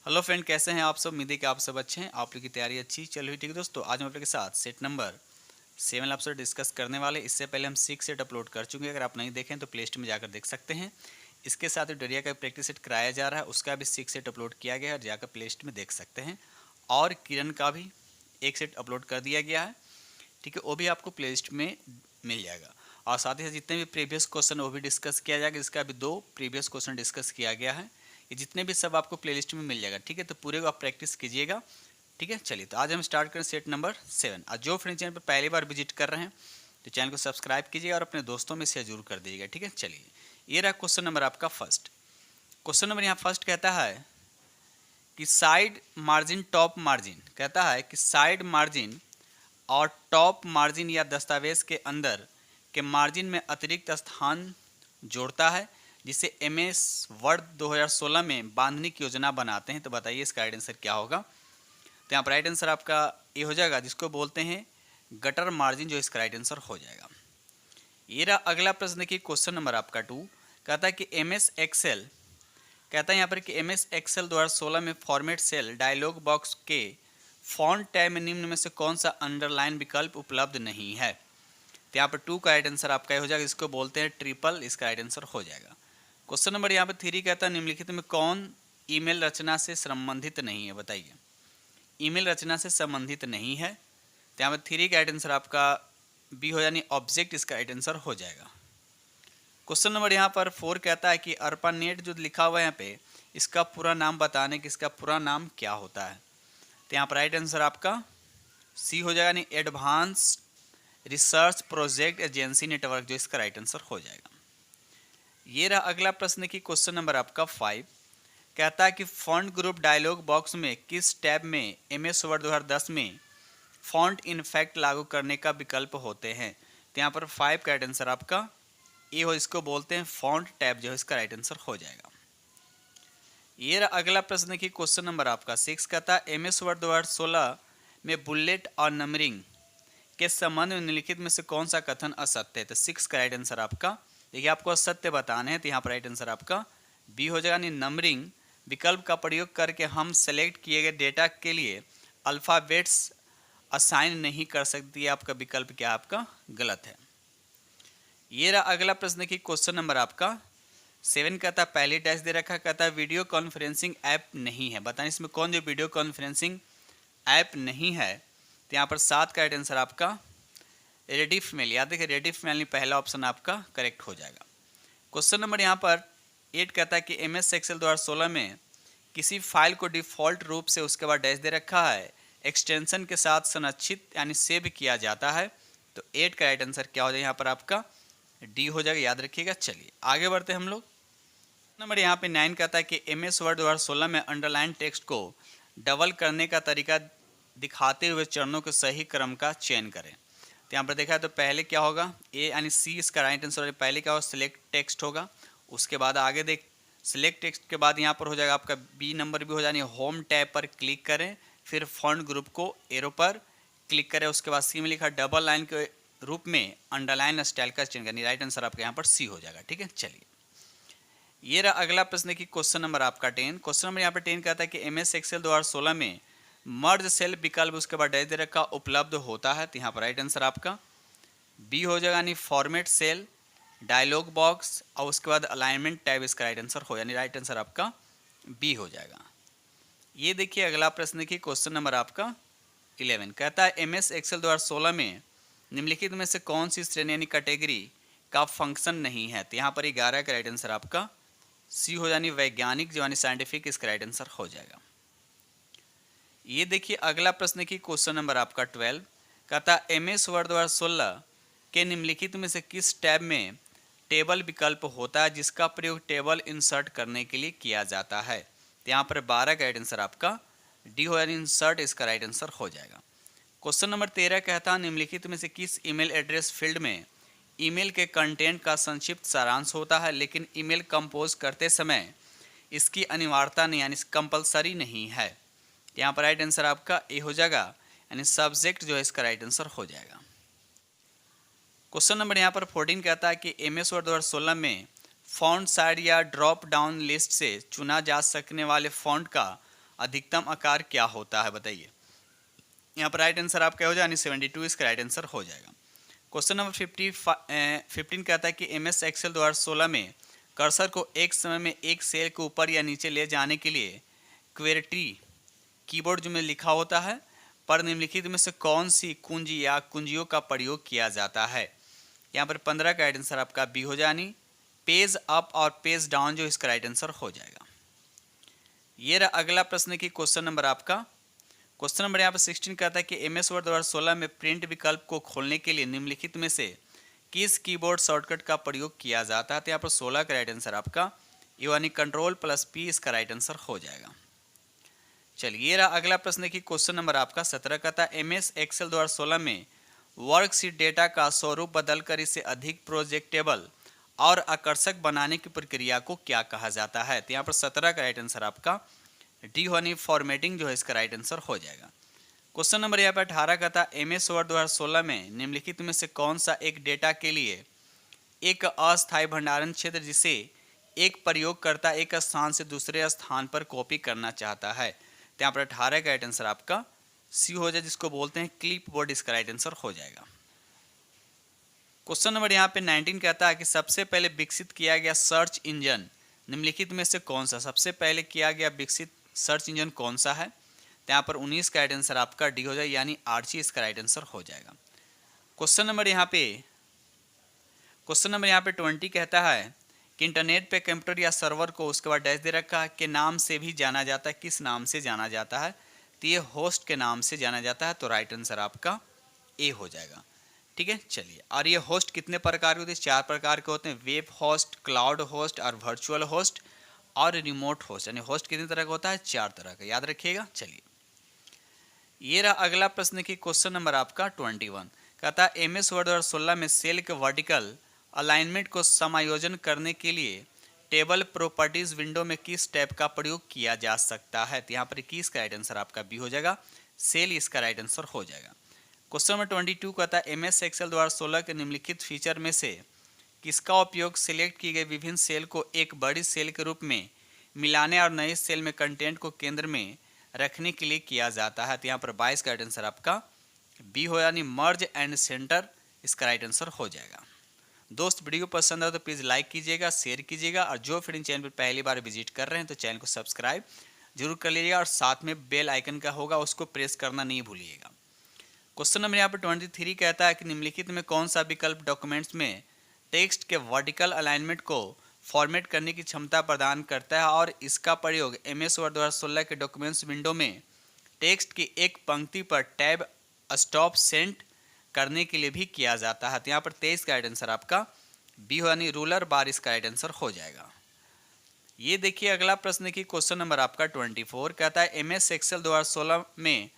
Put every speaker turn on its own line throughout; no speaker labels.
Hello friend, कैसे हैं आप सब। उम्मीद है कि आप सब अच्छे हैं। आप लोग की तैयारी अच्छी चल रही। ठीक है दोस्तों, आज हम आप लोग के साथ सेट नंबर 7 आप सब डिस्कस करने वाले। इससे पहले हम 6 सेट अपलोड कर चुके हैं। अगर आप नहीं देखें तो प्ले स्टोर में जाकर देख सकते हैं। इसके साथ डोरिया का प्रैक्टिस सेट कराया जा रहा है, उसका भी 6 सेट अपलोड किया गया है, जाकर प्ले स्टोर में देख सकते हैं। और किरण का भी एक सेट अपलोड कर दिया गया है, ठीक है, वो भी आपको प्ले लिस्ट में मिल जाएगा। और साथ ही साथ जितने भी प्रीवियस क्वेश्चन वो भी डिस्कस किया जाएगा। इसका भी 2 प्रीवियस क्वेश्चन डिस्कस किया गया है। ये जितने भी सब आपको प्लेलिस्ट में मिल जाएगा, ठीक है। तो पूरे को आप प्रैक्टिस कीजिएगा, ठीक है। चलिए, तो आज हम स्टार्ट करें सेट नंबर 7। आज जो फ्रेंड चैनल पर पहली बार विजिट कर रहे हैं तो चैनल को सब्सक्राइब कीजिएगा और अपने दोस्तों में शेयर जरूर कर दीजिएगा, ठीक है। चलिए, ये रहा क्वेश्चन नंबर आपका फर्स्ट। क्वेश्चन नंबर यहाँ फर्स्ट कहता है कि साइड मार्जिन टॉप मार्जिन, कहता है कि साइड मार्जिन और टॉप मार्जिन या दस्तावेज के अंदर के मार्जिन में अतिरिक्त स्थान जोड़ता है, जिसे एमएस वर्ड 2016 में बांधने की योजना बनाते हैं। तो बताइए इसका राइट आंसर क्या होगा। तो यहाँ पर राइट आंसर आपका ये हो जाएगा, जिसको बोलते हैं गटर मार्जिन, जो इसका राइट आंसर हो जाएगा। ये रहा अगला प्रश्न। देखिए क्वेश्चन नंबर आपका 2, कहता है कि एमएस एक्सेल, कहता है यहाँ पर कि एमएस एक्सेल 2016 में फॉर्मेट सेल डायलॉग बॉक्स के फॉन्ट टैब में निम्न में से कौन सा अंडरलाइन विकल्प उपलब्ध नहीं है। तो यहाँ पर 2 का राइट आंसर आपका हो जाएगा, इसको बोलते हैं ट्रिपल, इसका राइट आंसर हो जाएगा। क्वेश्चन नंबर यहाँ पर 3 कहता है निम्नलिखित में कौन ईमेल रचना से संबंधित नहीं है। बताइए, ईमेल रचना से संबंधित नहीं है। तो यहाँ पर 3 का राइट आंसर आपका बी हो, यानी ऑब्जेक्ट, इसका राइट आंसर हो जाएगा। क्वेश्चन नंबर यहाँ पर 4 कहता है कि अर्पानेट जो लिखा हुआ है यहाँ पे, इसका पूरा नाम बताने कि इसका पूरा नाम क्या होता है। तो यहाँ पर राइट आंसर आपका सी हो जाएगा, यानी advance research project agency network, जो इसका राइट आंसर हो जाएगा। ये रहा अगला प्रश्न की क्वेश्चन नंबर आपका 5, कहता है कि फॉन्ट ग्रुप डायलॉग बॉक्स में किस टैब में एमएस वर्ड 2010 में फॉन्ट इनफेक्ट लागू करने का विकल्प होते हैं। तो यहाँ पर 5 का राइट आंसर आपका ए हो, इसको बोलते हैं फॉन्ट टैब, जो है इसका राइट आंसर हो जाएगा। ये रहा अगला प्रश्न की क्वेश्चन नंबर आपका 6, कहता है एमएस वर्ड 2016 में बुलेट और नंबरिंग के संबंध में निम्नलिखित में से कौन सा कथन असत्य है। तो 6 का राइट आंसर आपका, देखिए आपको असत्य बताने हैं, तो यहाँ पर राइट आंसर आपका बी हो जाएगा, यानी नंबरिंग विकल्प का प्रयोग करके हम सेलेक्ट किए गए डेटा के लिए अल्फ़ाबेट्स असाइन नहीं कर सकती है। आपका विकल्प क्या आपका गलत है। ये रहा अगला प्रश्न की क्वेश्चन नंबर आपका 7, कहता है पहले डैश दे रखा, कहता है वीडियो कॉन्फ्रेंसिंग ऐप नहीं है। बताएं इसमें कौन जो वीडियो कॉन्फ्रेंसिंग ऐप नहीं है। तो यहाँ पर 7 का राइट आंसर आपका रेडिफ मेल, याद देखिए रेडिफ मेल पहला ऑप्शन आपका करेक्ट हो जाएगा। क्वेश्चन नंबर यहाँ पर 8 कहता है कि एमएस एक्सेल 2016 में किसी फाइल को डिफ़ॉल्ट रूप से उसके बाद डैश दे रखा है एक्सटेंशन के साथ संरक्षित यानी सेव किया जाता है। तो 8 का राइट आंसर क्या हो जाएगा, यहाँ पर आपका डी हो जाएगा, याद रखिएगा। चलिए आगे बढ़ते हैं हम लोग। नंबर यहाँ पे 9 कहता है कि एमएस वर्ड 2016 में अंडरलाइन टेक्स्ट को डबल करने का तरीका दिखाते हुए चरणों के सही क्रम का चयन करें। तो यहाँ पर देखा है तो पहले क्या होगा, ए यानी सी इसका राइट आंसर। पहले क्या होगा, सिलेक्ट टेक्स्ट होगा, उसके बाद आगे देख सिलेक्ट टेक्स्ट के बाद यहाँ पर हो जाएगा आपका बी नंबर भी हो जाए, होम टैब पर क्लिक करें, फिर फॉन्ट ग्रुप को एरो पर क्लिक करें, उसके बाद सी में लिखा डबल लाइन के रूप में अंडरलाइन स्टाइल का चयन करनी। राइट आंसर आपका यहाँ पर सी हो जाएगा, ठीक है। चलिए ये रहा अगला प्रश्न की क्वेश्चन नंबर आपका 10। क्वेश्चन नंबर यहाँ पर 10 कहता है कि एमएस एक्सेल 2016 में मर्ज सेल विकल्प उसके बाद डैश दे रखा उपलब्ध होता है। तो यहाँ पर राइट आंसर आपका बी हो जाएगा, यानी फॉर्मेट सेल डायलॉग बॉक्स और उसके बाद अलाइनमेंट टैब, इसका राइट आंसर हो, यानी राइट आंसर आपका बी हो जाएगा। ये देखिए अगला प्रश्न की क्वेश्चन नंबर आपका 11, कहता है एमएस एक्सेल 2016 में निम्नलिखित में से कौन सी श्रेणी यानी कैटेगरी का फंक्शन नहीं है। तो यहाँ पर 11 का राइट आंसर आपका सी हो, यानी वैज्ञानिक जो यानी साइंटिफिक, इसका राइट आंसर हो जाएगा। ये देखिए अगला प्रश्न की क्वेश्चन नंबर आपका 12, कहता है एमएस वर्ड 2016 के निम्नलिखित में से किस टैब में टेबल विकल्प होता है जिसका प्रयोग टेबल इंसर्ट करने के लिए किया जाता है। तो यहाँ पर 12 का राइट आंसर आपका डी हो, यानी इंसर्ट, इसका राइट आंसर हो जाएगा। क्वेश्चन नंबर 13 कहता है निम्नलिखित में से किस ईमेल एड्रेस फील्ड में ईमेल के कंटेंट का संक्षिप्त सारांश होता है, लेकिन ईमेल कंपोज करते समय इसकी अनिवार्यता नहीं, यानी कंपलसरी नहीं है। यहाँ पर राइट आंसर आपका ए हो जाएगा, यानी सब्जेक्ट जो है इसका राइट आंसर हो जाएगा। क्वेश्चन नंबर यहाँ पर 14 कहता है कि एमएस वर्ड 2016 में फॉन्ट साइज या ड्रॉप डाउन लिस्ट से चुना जा सकने वाले फॉन्ट का अधिकतम आकार क्या होता है, बताइए। यहाँ पर राइट आंसर आपका हो जाए, यानी 72 इसका राइट आंसर हो जाएगा। क्वेश्चन नंबर 15 कहता है कि MS एक्सेल 2016 में कर्सर को एक समय में एक सेल के ऊपर या नीचे ले जाने के लिए क्वेरटी कीबोर्ड जो में लिखा होता है पर निम्नलिखित में से कौन सी कुंजी या कुंजियों का प्रयोग किया जाता है। यहाँ पर 15 का राइट आंसर आपका बी हो जानी पेज अप और पेज डाउन जो इसका राइट आंसर हो जाएगा। ये रहा अगला प्रश्न की क्वेश्चन नंबर आपका। क्वेश्चन नंबर यहाँ पर 16 कहता है कि MS वर्ड 2016 में प्रिंट विकल्प को खोलने के लिए निम्नलिखित में से किस कीबोर्ड शॉर्टकट का प्रयोग किया जाता है। तो यहाँ पर 16 का राइट आंसर आपका यानी Ctrl+P इसका राइट आंसर हो जाएगा। चलिए, ये रहा अगला प्रश्न की क्वेश्चन नंबर आपका 17 कहता है MS एक्सेल 2016 में वर्कशीट डेटा का स्वरूप बदलकर इसे अधिक प्रोजेक्टेबल और आकर्षक बनाने की प्रक्रिया को क्या कहा जाता है। तो यहाँ पर 17 का राइट आंसर आपका डी यानी फॉर्मेटिंग जो है इसका राइट आंसर हो जाएगा। क्वेश्चन नंबर यहाँ पर 18 कहता है MS वर्ड 2016 में निम्नलिखित में से कौन सा एक डेटा के लिए एक अस्थायी भंडारण क्षेत्र जिसे एक प्रयोगकर्ता एक स्थान से दूसरे स्थान पर कॉपी करना चाहता है। तो यहाँ पर 18 का राइट आंसर आपका सी हो जाए, जिसको बोलते हैं क्लिपबोर्ड, इसका राइट आंसर हो जाएगा। क्वेश्चन नंबर यहाँ पे 19 कहता है कि सबसे पहले विकसित किया गया सर्च इंजन निम्नलिखित में से कौन सा, सबसे पहले किया गया विकसित सर्च इंजन कौन सा है। तो यहाँ पर 19 का राइट आंसर आपका डी हो जाए, यानी आर्ची इसका राइट आंसर हो जाएगा। क्वेश्चन नंबर यहाँ पे 20 कहता है कि इंटरनेट पे कंप्यूटर या सर्वर को उसके बाद डैश दे रखा है के नाम से भी जाना जाता है, किस नाम से जाना जाता है। तो ये होस्ट के नाम से जाना जाता है, तो राइट आंसर आपका ए हो जाएगा। ठीक है, चलिए, और ये होस्ट कितने प्रकार के होते हैं, 4 प्रकार के होते हैं, वेब होस्ट, क्लाउड होस्ट और वर्चुअल होस्ट और रिमोट होस्ट। यानी होस्ट कितने तरह का होता है, 4 तरह का, याद रखिएगा। चलिए, ये रहा अगला प्रश्न की क्वेश्चन नंबर आपका 21 कहता है MS वर्ड 2016 में सेल के वर्टिकल अलाइनमेंट को समायोजन करने के लिए टेबल प्रॉपर्टीज विंडो में किस टैब का प्रयोग किया जा सकता है। तो यहाँ पर 21 का राइट आंसर आपका बी हो जाएगा, सेल इसका राइट आंसर हो जाएगा। क्वेश्चन नंबर 22 कहता है MS एक्सेल 2016 के निम्नलिखित फीचर में से किसका उपयोग सिलेक्ट की गई विभिन्न सेल को एक बड़ी सेल के रूप में मिलाने और नए सेल में कंटेंट को केंद्र में रखने के लिए किया जाता है। तो यहाँ पर 22 का राइट आंसर आपका बी हो, यानी मर्ज एंड सेंटर इसका राइट आंसर हो जाएगा। दोस्त, वीडियो पसंद आए तो प्लीज़ लाइक कीजिएगा, शेयर कीजिएगा, और जो फ्रेंड चैनल पर पहली बार विजिट कर रहे हैं तो चैनल को सब्सक्राइब जरूर कर लीजिएगा और साथ में बेल आइकन का होगा उसको प्रेस करना नहीं भूलिएगा। क्वेश्चन नंबर यहाँ पर 23 कहता है कि निम्नलिखित में कौन सा विकल्प डॉक्यूमेंट्स में टेक्स्ट के वर्टिकल अलाइनमेंट को फॉर्मेट करने की क्षमता प्रदान करता है और इसका प्रयोग MS वर्ड 2016 के डॉक्यूमेंट्स विंडो में टेक्स्ट की एक पंक्ति पर टैब स्टॉप सेंट करने के लिए भी किया जाता है। तो यहाँ पर 23 का राइट आंसर आपका बी हो, यानी रूलर बार इसका राइट आंसर हो जाएगा। ये देखिए अगला प्रश्न की क्वेश्चन नंबर आपका 24 कहता है MS एक्सेल 2016 में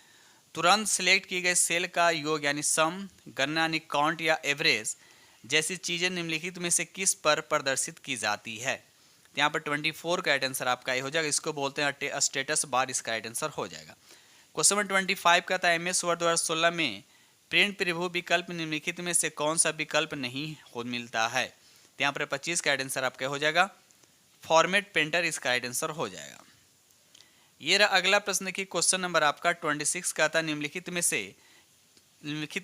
तुरंत सिलेक्ट की गई सेल का योग यानी सम, गणना यानी काउंट या एवरेज जैसी चीज़ें निम्नलिखित में से किस पर प्रदर्शित की जाती है। तो यहाँ पर 24 का राइट आंसर आपका ये हो जाएगा, इसको बोलते हैं स्टेटस बार, इसका राइट आंसर हो जाएगा। क्वेश्चन नंबर 25 कहता है MS वर्ड 2016 में प्रिंट प्रीव्यू विकल्प निम्नलिखित में से कौन सा विकल्प नहीं हो मिलता है। तो यहाँ पर 25 का राइट आंसर आपका हो जाएगा फॉर्मेट पेंटर, इसका राइट आंसर हो जाएगा। ये रहा अगला प्रश्न की क्वेश्चन नंबर आपका 26 कहता है निम्नलिखित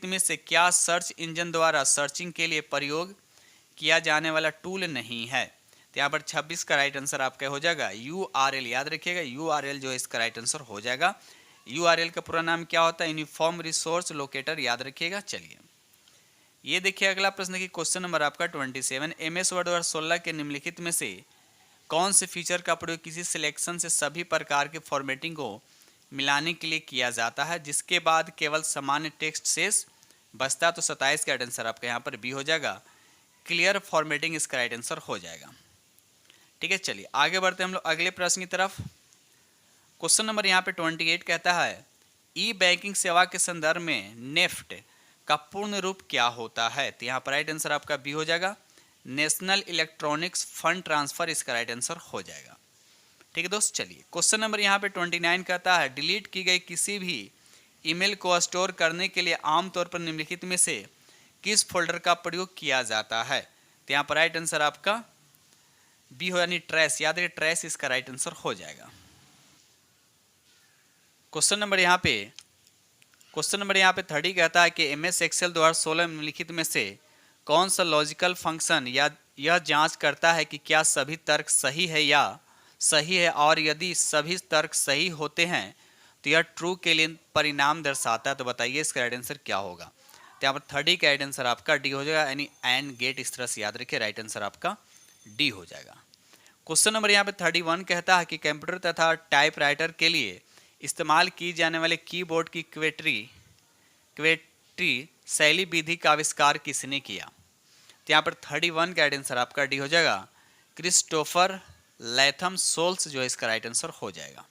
में से क्या सर्च इंजन द्वारा सर्चिंग के लिए प्रयोग किया जाने वाला टूल नहीं है। तो यहाँ पर 26 का राइट आंसर आपका हो जाएगा URL, याद रखिएगा URL जो है इसका राइट आंसर हो जाएगा। URL का पूरा नाम क्या होता है, यूनिफॉर्म रिसोर्स लोकेटर, याद रखिएगा। चलिए, ये देखिए अगला प्रश्न की क्वेश्चन नंबर आपका 27 MS वर्ड 2016 के निम्नलिखित में से कौन से फीचर का प्रयोग किसी सिलेक्शन से सभी प्रकार के फॉर्मेटिंग को मिलाने के लिए किया जाता है जिसके बाद केवल सामान्य टेक्स्ट शेष बचता। तो 27 का राइट आंसर आपका यहाँ पर बी हो जाएगा, क्लियर फॉर्मेटिंग इसका राइट आंसर हो जाएगा। ठीक है, चलिए आगे बढ़ते हैं हम लोग अगले प्रश्न की तरफ। क्वेश्चन नंबर यहाँ पे 28 कहता है ई बैंकिंग सेवा के संदर्भ में नेफ्ट का पूर्ण रूप क्या होता है। तो यहाँ पर राइट आंसर आपका बी हो जाएगा, नेशनल इलेक्ट्रॉनिक्स फंड ट्रांसफर, इसका राइट आंसर हो जाएगा। ठीक है दोस्त, चलिए क्वेश्चन नंबर यहाँ पे 29 कहता है डिलीट की गई किसी भी ईमेल को स्टोर करने के लिए आमतौर पर निम्नलिखित में से किस फोल्डर का प्रयोग किया जाता है। तो यहाँ पर राइट आंसर आपका बी हो, यानी ट्रेस, याद रखिए ट्रेस इसका राइट आंसर हो जाएगा। क्वेश्चन नंबर यहाँ पे 30 कहता है कि एमएस एक्सेल द्वारा 16 निम्नलिखित में से कौन सा लॉजिकल फंक्शन या यह जांच करता है कि क्या सभी तर्क सही है और यदि सभी तर्क सही होते हैं तो यह ट्रू के लिए परिणाम दर्शाता है। तो बताइए इसका राइट आंसर क्या होगा। तो यहाँ पर 30 का राइट आंसर आपका डी हो जाएगा, यानी एंड गेट इस तरह से याद रखिए, राइट आंसर आपका डी हो जाएगा। क्वेश्चन नंबर यहाँ पे 31 कहता है कि कंप्यूटर तथा टाइपराइटर के लिए इस्तेमाल की जाने वाले कीबोर्ड की क्वेट्री शैली विधि का आविष्कार किसने किया। तो यहाँ पर 31 का राइट आंसर आपका डी हो जाएगा, क्रिस्टोफर लैथम सोल्स जो है इसका राइट आंसर हो जाएगा।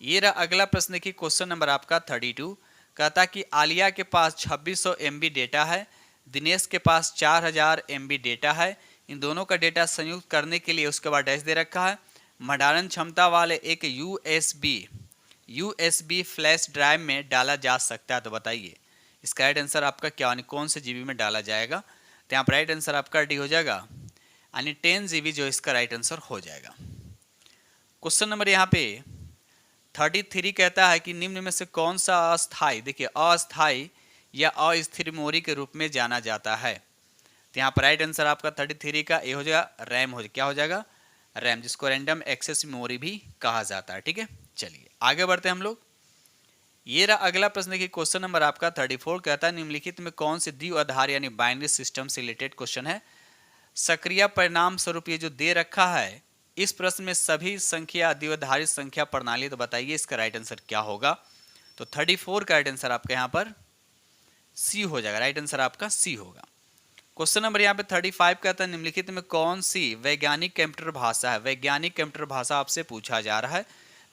ये रहा अगला प्रश्न की क्वेश्चन नंबर आपका 32 कहता कि आलिया के पास 2600 MB डेटा है, दिनेश के पास 4000 MB डेटा है, इन दोनों का डेटा संयुक्त करने के लिए उसके बाद डैश दे रखा है, भंडारण क्षमता वाले एक USB फ्लैश ड्राइव में डाला जा सकता है। तो बताइए इसका राइट आंसर आपका क्या, यानी कौन से GB में डाला जाएगा। तो यहाँ पर राइट आंसर आपका डी हो जाएगा, यानी 10 GB जो इसका राइट आंसर हो जाएगा। क्वेश्चन नंबर यहाँ पे 33 कहता है कि निम्न में से कौन सा अस्थाई, देखिए अस्थाई या अस्थिर मेमोरी के रूप में जाना जाता है। तो यहाँ पर राइट आंसर आपका 33 का ए हो जाएगा, रैम हो, क्या हो जाएगा, रैम, जिसको रैंडम एक्सेस मेमोरी भी कहा जाता है। ठीक है, चलिए आगे बढ़ते हैं हम लोग। ये रहा अगला प्रश्न की क्वेश्चन नंबर आपका 34 कहता है निम्नलिखित में कौन से द्विआधार यानी बाइनरी सिस्टम से रिलेटेड क्वेश्चन है। सक्रिय परिणाम स्वरूप ये जो दे रखा है, इस प्रश्न में सभी संख्या द्विआधारी संख्या प्रणाली। तो बताइए इसका राइट आंसर क्या होगा। तो 34 का राइट आंसर आपका यहाँ पर सी हो जाएगा, राइट आंसर आपका सी होगा। क्वेश्चन नंबर यहाँ पे 35 कहता है निम्नलिखित में कौन सी वैज्ञानिक कंप्यूटर भाषा है। वैज्ञानिक कंप्यूटर भाषा आपसे पूछा जा रहा है,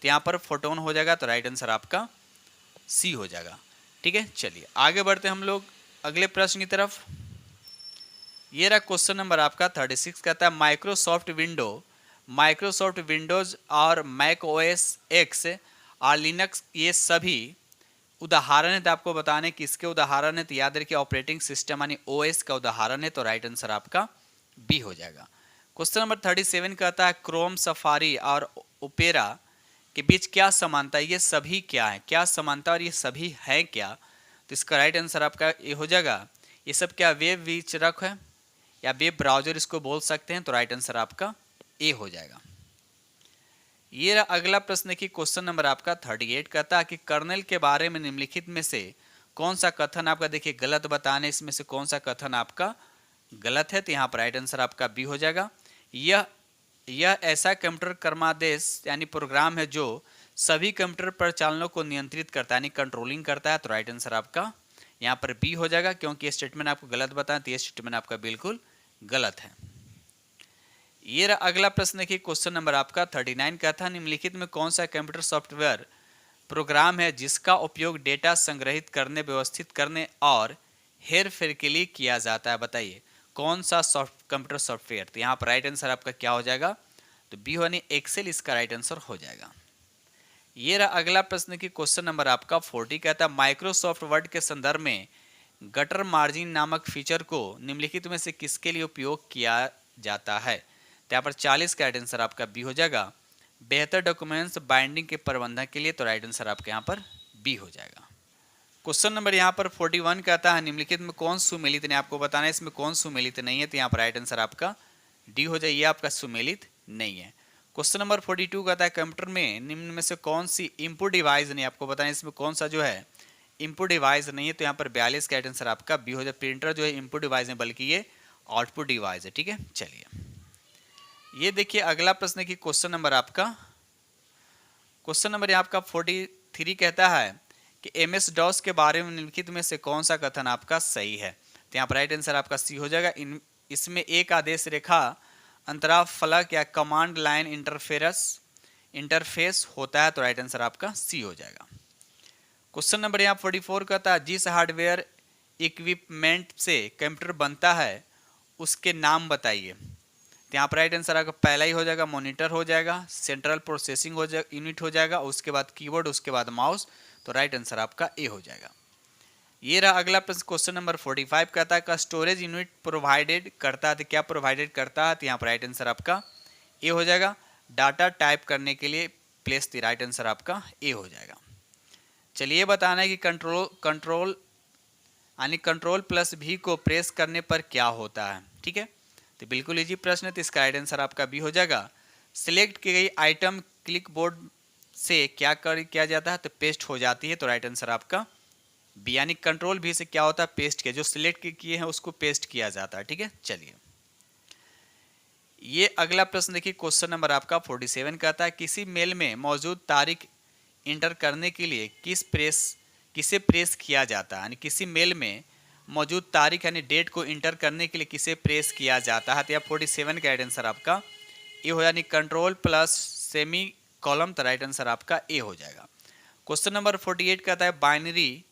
तो यहाँ पर फोटोन हो जाएगा, तो राइट आंसर आपका सी हो जाएगा। ठीक है, चलिए आगे बढ़ते हैं हम लोग अगले प्रश्न की तरफ। ये रहा क्वेश्चन नंबर आपका 36 कहता है माइक्रोसॉफ्ट विंडोज और मैक OS X और लिनक्स ये सभी उदाहरण है। तो आपको बताने किसके उदाहरण है, तो याद रखिए ऑपरेटिंग सिस्टम यानी OS का उदाहरण है, तो राइट आंसर आपका बी हो जाएगा। क्वेश्चन नंबर 37 कहता है क्रोम, सफारी और ओपेरा के बीच क्या समानता है, ये सभी क्या है, क्या समानता और ये सभी हैं क्या। तो इसका राइट आंसर आपका ये हो जाएगा, ये सब क्या वेब विचरक है या वेब ब्राउजर इसको बोल सकते हैं, तो राइट आंसर आपका ए हो जाएगा। ये रहा अगला प्रश्न की क्वेश्चन नंबर आपका 38 कहता है कि कर्नेल के बारे में निम्नलिखित में से कौन सा कथन आपका, देखिए गलत बताने, इसमें से कौन सा कथन आपका गलत है। तो यहाँ पर राइट आंसर आपका बी हो जाएगा। यह ऐसा कंप्यूटर क्रमादेश यानी प्रोग्राम है जो सभी कंप्यूटर प्रचालनों को नियंत्रित करता है यानी कंट्रोलिंग करता है, तो राइट आंसर आपका यहाँ पर बी हो जाएगा, क्योंकि ये स्टेटमेंट आपको गलत बताएं तो ये स्टेटमेंट आपका बिल्कुल गलत है। ये रहा अगला प्रश्न देखिए क्वेश्चन नंबर आपका 39 कहता है निम्नलिखित में कौन सा कंप्यूटर सॉफ्टवेयर प्रोग्राम है जिसका उपयोग डेटा संग्रहित करने, व्यवस्थित करने और हेर फेर के लिए किया जाता है। बताइए कौन सा कंप्यूटर सॉफ्टवेयर। तो यहाँ पर राइट आंसर आपका क्या हो जाएगा, तो बी यानी एक्सेल इसका राइट आंसर हो जाएगा। ये रहा अगला प्रश्न की क्वेश्चन नंबर आपका 40 कहता है माइक्रोसॉफ्ट वर्ड के संदर्भ में गटर मार्जिन नामक फीचर को निम्नलिखित में से किसके लिए उपयोग किया जाता है। तो यहाँ पर 40 का राइट आंसर आपका बी हो जाएगा, बेहतर डॉक्यूमेंट्स बाइंडिंग के प्रबंधन के लिए, तो राइट आंसर आपके यहाँ पर बी हो जाएगा। क्वेश्चन नंबर यहाँ पर 41 कहता है निम्नलिखित में कौन सुमेलित नहीं, आपको बताना है इसमें कौन सुमेलित नहीं है, तो यहाँ पर राइट आंसर आपका डी हो जाए, ये आपका सुमेलित नहीं है। क्वेश्चन नंबर 42 कहता है कंप्यूटर में निम्न में से कौन सी इनपुट डिवाइस नहीं, आपको बताना है इसमें कौन सा जो है इनपुट डिवाइस नहीं है, तो यहाँ पर 42 का राइट आंसर आपका बी हो जाए। प्रिंटर जो है इनपुट डिवाइस है बल्कि ये आउटपुट डिवाइस है। ठीक है, चलिए ये देखिए अगला प्रश्न की क्वेश्चन नंबर आपका आपका 43 कहता है कि MS DOS के बारे में निम्नलिखित में से कौन सा कथन आपका सही है। तो यहाँ पर राइट आंसर आपका सी हो जाएगा। इसमें एक आदेश रेखा अंतराल फलक या कमांड लाइन इंटरफेस होता है, तो राइट आंसर आपका सी हो जाएगा। क्वेश्चन नंबर यहाँ 44 कहता है जिस हार्डवेयर इक्विपमेंट से कंप्यूटर बनता है उसके नाम बताइए। तो यहाँ पर राइट आंसर आपका पहला ही हो जाएगा मॉनिटर हो जाएगा, सेंट्रल प्रोसेसिंग यूनिट हो जाएगा, उसके बाद कीबोर्ड, उसके बाद माउस, तो राइट आंसर आपका ए हो जाएगा। ये रहा अगला प्रश्न क्वेश्चन नंबर 45 कहता है का स्टोरेज यूनिट प्रोवाइडेड करता है, तो क्या प्रोवाइडेड करता है, तो यहाँ पर राइट आंसर आपका ए हो जाएगा। डाटा टाइप करने के लिए प्लेस, द राइट आंसर आपका ए हो जाएगा। चलिए बताना है कि कंट्रोल यानी कंट्रोल प्लस भी को प्रेस करने पर क्या होता है। ठीक है, तो बिल्कुल इजी प्रश्न है, तो इसका राइट आंसर आपका बी हो जाएगा। सिलेक्ट की गई आइटम क्लिक बोर्ड से किया जाता है, तो पेस्ट हो जाती है, तो राइट आंसर आपका बी, यानी कंट्रोल भी से क्या होता है, पेस्ट किया, जो सिलेक्ट किए हैं उसको पेस्ट किया जाता है। ठीक है, चलिए ये अगला प्रश्न देखिए, क्वेश्चन नंबर आपका 47 कहता है किसी मेल में मौजूद तारीख इंटर करने के लिए किसे प्रेस किया जाता है, यानी किसी मेल में मौजूद तारीख यानी डेट को इंटर करने के लिए किसे प्रेस किया जाता है। तो या 47 का राइट आंसर आपका ए हो, यानी कंट्रोल प्लस सेमी कॉलम, तो राइट आंसर आपका ए हो जाएगा। क्वेश्चन नंबर 48 कहता है बाइनरी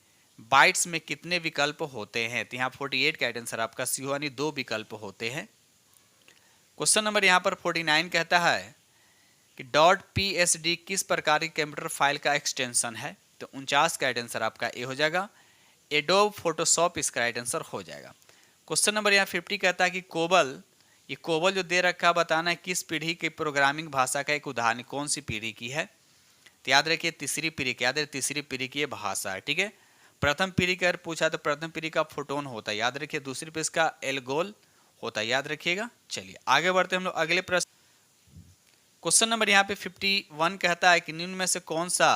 बाइट्स में कितने विकल्प होते हैं। तो यहाँ 48 का राइट आंसर आपका सी हो, यानी 2 विकल्प होते हैं। क्वेश्चन नंबर यहाँ पर 49 कहता है कि .psd किस प्रकार की कंप्यूटर फाइल का एक्सटेंशन है। तो 49 का राइट आंसर आपका ए हो जाएगा। एडोब फोटोशॉप इसका राइट आंसर हो जाएगा। क्वेश्चन नंबर यहाँ 50 कहता है कि ये कोबल जो दे रखा बताना है किस पीढ़ी की प्रोग्रामिंग भाषा का एक उदाहरण, कौन सी पीढ़ी की है। तो याद रखिए तीसरी पीढ़ी की, याद रखिए तीसरी पीढ़ी की भाषा है। ठीक है, प्रथम पीढ़ी का पूछा तो प्रथम पीढ़ी का फोटोन होता है, याद रखिए। दूसरी पीढ़ी का एल्गोल होता है, याद रखिएगा। चलिए आगे बढ़ते हम लोग अगले प्रश्न। क्वेश्चन नंबर यहाँ पे 51 कहता है कि निम्न में से कौन सा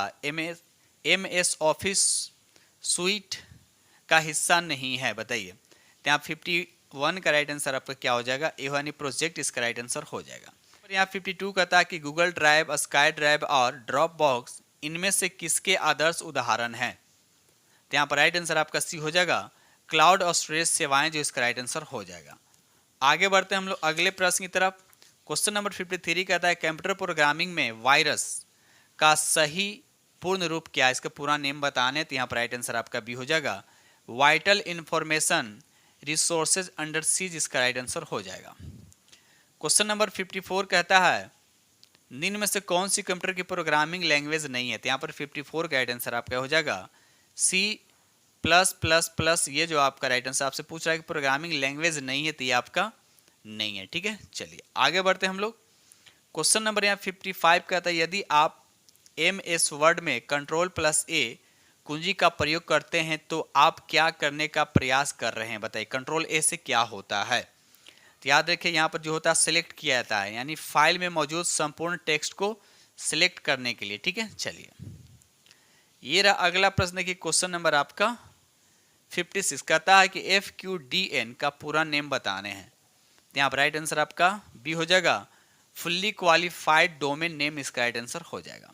MS ऑफिस सुइट का हिस्सा नहीं है, बताइए। तो यहाँ 51 का राइट आंसर आपका क्या हो जाएगा, ए यानी प्रोजेक्ट इसका राइट आंसर हो जाएगा। यहाँ 52 कहता है कि गूगल ड्राइव, स्काई ड्राइव और ड्रॉप बॉक्स इनमें से किसके आदर्श उदाहरण हैं। तो यहाँ पर राइट आंसर आपका सी हो जाएगा, क्लाउड और स्टोरेज सेवाएं, जो इसका राइट आंसर हो जाएगा। आगे बढ़ते हैं हम लोग अगले प्रश्न की तरफ। क्वेश्चन नंबर 53 कहता है कंप्यूटर प्रोग्रामिंग में वायरस का सही पूर्ण रूप क्या है, इसका पूरा नेम बताने। तो यहाँ पर राइट आंसर आपका बी हो जाएगा, vital information resources under seize, इसका राइट आंसर हो जाएगा। क्वेश्चन नंबर 54 कहता है निम्न में से कौन सी कंप्यूटर की प्रोग्रामिंग लैंग्वेज नहीं है। तो यहाँ पर 54 का राइट आंसर आपका हो जाएगा C++। ये जो आपका राइट आंसर आपसे पूछ रहा है कि प्रोग्रामिंग लैंग्वेज नहीं है, तो ये आपका नहीं है। ठीक है, चलिए आगे बढ़ते हैं हम लोग। क्वेश्चन नंबर यहाँ 55 कहता है यदि आप MS वर्ड में Ctrl+A कुंजी का प्रयोग करते हैं तो आप क्या करने का प्रयास कर रहे हैं, बताइए। Ctrl+A से क्या होता है। तो याद रखिए यहाँ पर जो होता है सिलेक्ट किया जाता है, यानी फाइल में मौजूद संपूर्ण टेक्स्ट को सिलेक्ट करने के लिए। ठीक है, चलिए ये रहा अगला प्रश्न की क्वेश्चन नंबर आपका 56 कहता है कि FQDN का पूरा नेम बताने हैं। तो यहाँ पर राइट आंसर आपका बी हो जाएगा, फुल्ली क्वालिफाइड डोमेन नेम, इसका राइट आंसर हो जाएगा।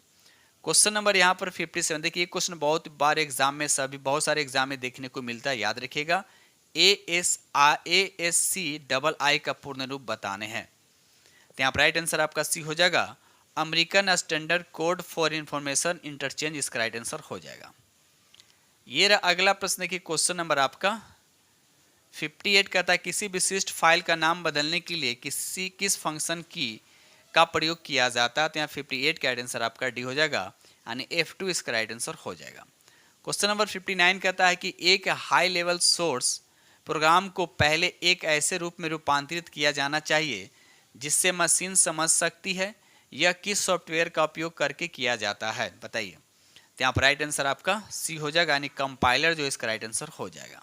क्वेश्चन नंबर यहाँ पर 57 देखिए, ये क्वेश्चन बहुत बार एग्जाम में बहुत सारे एग्जाम में देखने को मिलता है, याद रखिएगा। ASCII का पूर्ण रूप बताने हैं। तो यहाँ पर राइट आंसर आपका सी हो जाएगा, American standard code for information interchange, इसका राइट आंसर हो जाएगा। ये रहा अगला प्रश्न की क्वेश्चन नंबर आपका 58 कहता है किसी विशिष्ट फाइल का नाम बदलने के लिए किस फंक्शन का प्रयोग किया जाता है। तो यहाँ 58 का राइट आंसर आपका डी हो जाएगा, यानी F2 इसका राइट आंसर हो जाएगा। क्वेश्चन नंबर 59 कहता है कि एक हाई लेवल सोर्स प्रोग्राम को पहले एक ऐसे रूप में रूपांतरित किया जाना चाहिए जिससे मशीन समझ सकती है, यह किस सॉफ्टवेयर का उपयोग करके किया जाता है, बताइए। तो यहाँ पर राइट आंसर आपका सी हो जाएगा, यानी कंपाइलर, जो इसका राइट आंसर हो जाएगा।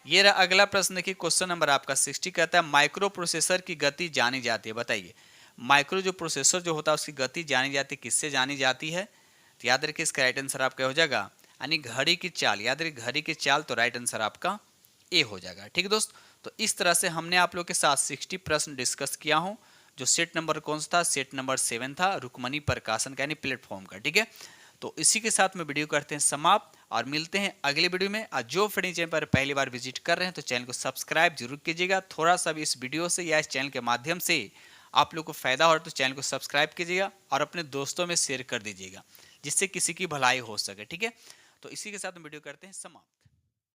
ये रहा अगला प्रश्न की क्वेश्चन नंबर आपका 60 कहता है माइक्रो प्रोसेसर की गति जानी जाती है, बताइए। माइक्रो जो प्रोसेसर जो होता है उसकी गति जानी जाती है, किससे जानी जाती है। तो याद रखिए इसका राइट आंसर आपका हो जाएगा, यानी घड़ी की चाल, याद रखिए घड़ी की चाल, तो राइट आंसर आपका ए हो जाएगा। ठीक है दोस्त, तो इस तरह से हमने आप लोग के साथ 60 प्रश्न डिस्कस किया हूँ। जो सेट नंबर कौन सा था, सेट नंबर 7 था, रुक्मणी प्रकाशन का, यानी प्लेटफॉर्म का। ठीक है, तो इसी के साथ में वीडियो करते हैं समाप्त और मिलते हैं अगले वीडियो में। आज जो फ्रेंड चैनल पर पहली बार विजिट कर रहे हैं तो चैनल को सब्सक्राइब जरूर कीजिएगा। थोड़ा सा भी इस वीडियो से या इस चैनल के माध्यम से आप लोग को फायदा हो तो चैनल को सब्सक्राइब कीजिएगा और अपने दोस्तों में शेयर कर दीजिएगा, जिससे किसी की भलाई हो सके। ठीक है, तो इसी के साथ में वीडियो करते हैं समाप्त।